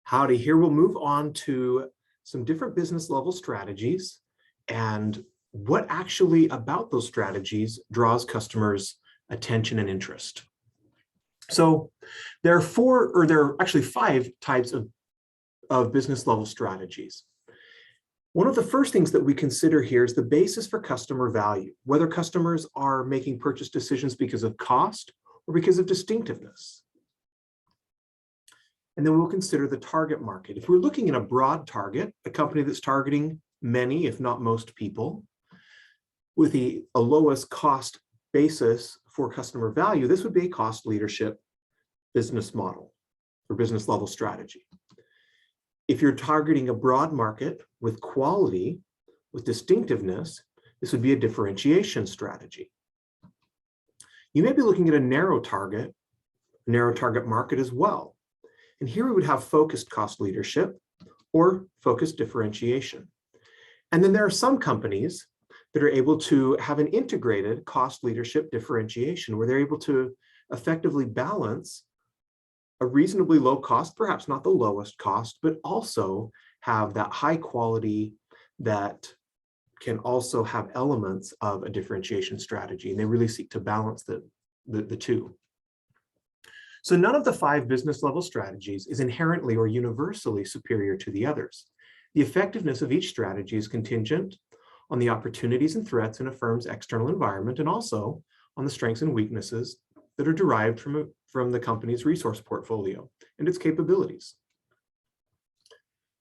Howdy, here we'll move on to some different business level strategies and what actually about those strategies draws customers' attention and interest. So there are actually five types of business level strategies. One of the first things that we consider here is the basis for customer value, whether customers are making purchase decisions because of cost or because of distinctiveness. And then we'll consider the target market. If we're looking at a broad target, a company that's targeting many, if not most people, with a lowest cost basis for customer value, this would be a cost leadership business model or business level strategy. If you're targeting a broad market with quality, with distinctiveness, this would be a differentiation strategy. You may be looking at a narrow target market as well. And here we would have focused cost leadership or focused differentiation. And then there are some companies that are able to have an integrated cost leadership differentiation where they're able to effectively balance a reasonably low cost, perhaps not the lowest cost, but also have that high quality that can also have elements of a differentiation strategy. And they really seek to balance the two. So none of the five business level strategies is inherently or universally superior to the others. The effectiveness of each strategy is contingent on the opportunities and threats in a firm's external environment and also on the strengths and weaknesses that are derived from the company's resource portfolio and its capabilities.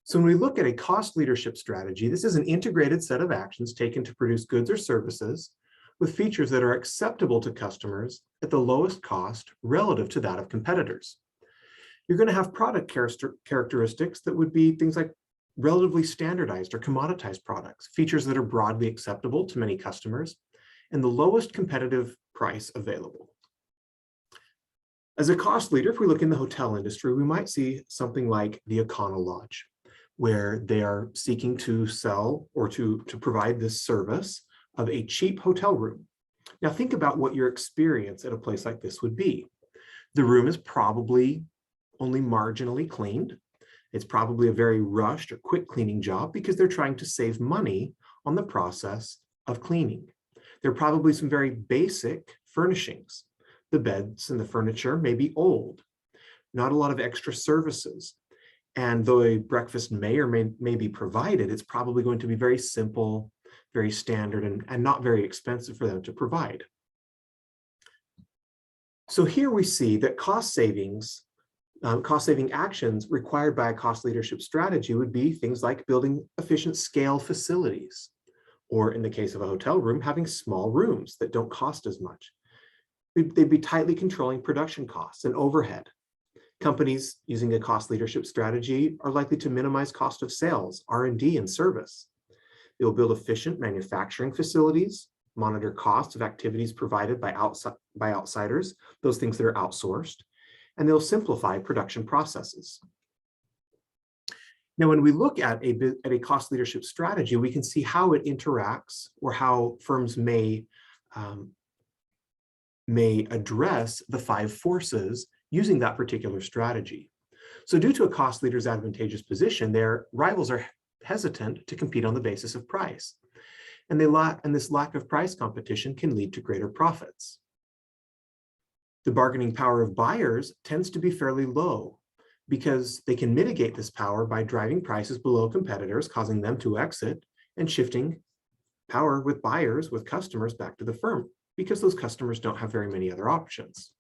So when we look at a cost leadership strategy, this is an integrated set of actions taken to produce goods or services with features that are acceptable to customers at the lowest cost relative to that of competitors. You're going to have product characteristics that would be things like relatively standardized or commoditized products, features that are broadly acceptable to many customers, and the lowest competitive price available. As a cost leader, if we look in the hotel industry, we might see something like the Econo Lodge, where they are seeking to sell or to provide this service of a cheap hotel room. Now think about what your experience at a place like this would be. The room is probably only marginally cleaned. It's probably a very rushed or quick cleaning job because they're trying to save money on the process of cleaning. There are probably some very basic furnishings. The beds and the furniture may be old, not a lot of extra services. And though a breakfast may or may be provided, it's probably going to be very simple, very standard, and not very expensive for them to provide. So here we see that cost-saving actions required by a cost leadership strategy would be things like building efficient scale facilities, or in the case of a hotel room, having small rooms that don't cost as much. They'd be tightly controlling production costs and overhead. Companies using a cost leadership strategy are likely to minimize cost of sales, R&D, and service. They will build efficient manufacturing facilities, monitor costs of activities provided by outsiders, those things that are outsourced, and they'll simplify production processes. Now, when we look at a cost leadership strategy, we can see how it interacts or how firms may address the five forces using that particular strategy. So due to a cost leader's advantageous position, their rivals are hesitant to compete on the basis of price. And this lack of price competition can lead to greater profits. The bargaining power of buyers tends to be fairly low because they can mitigate this power by driving prices below competitors, causing them to exit and shifting power with buyers, with customers back to the firm because those customers don't have very many other options.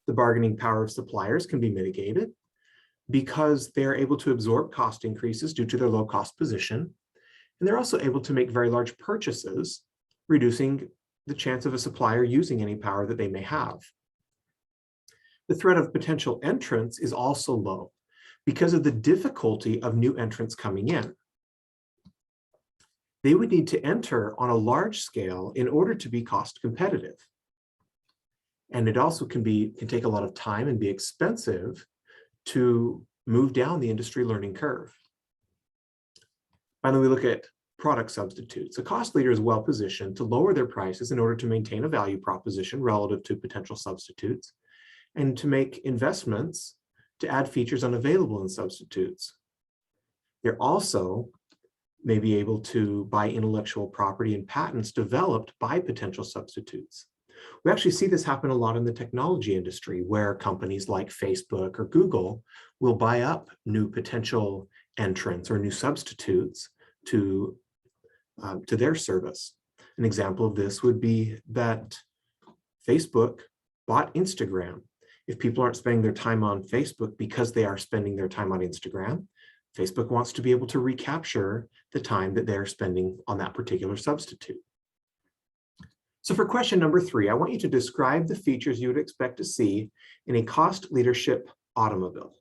The bargaining power of suppliers can be mitigated because they're able to absorb cost increases due to their low cost position. And they're also able to make very large purchases, reducing the chance of a supplier using any power that they may have. The threat of potential entrants is also low because of the difficulty of new entrants coming in. They would need to enter on a large scale in order to be cost competitive. And it also can take a lot of time and be expensive to move down the industry learning curve. Finally, we look at product substitutes. A cost leader is well positioned to lower their prices in order to maintain a value proposition relative to potential substitutes and to make investments to add features unavailable in substitutes. They're also may be able to buy intellectual property and patents developed by potential substitutes. We actually see this happen a lot in the technology industry, where companies like Facebook or Google will buy up new potential entrants or new substitutes to their service. An example of this would be that Facebook bought Instagram. If people aren't spending their time on Facebook because they are spending their time on Instagram, Facebook wants to be able to recapture the time that they're spending on that particular substitute. So for question number 3, I want you to describe the features you would expect to see in a cost leadership automobile.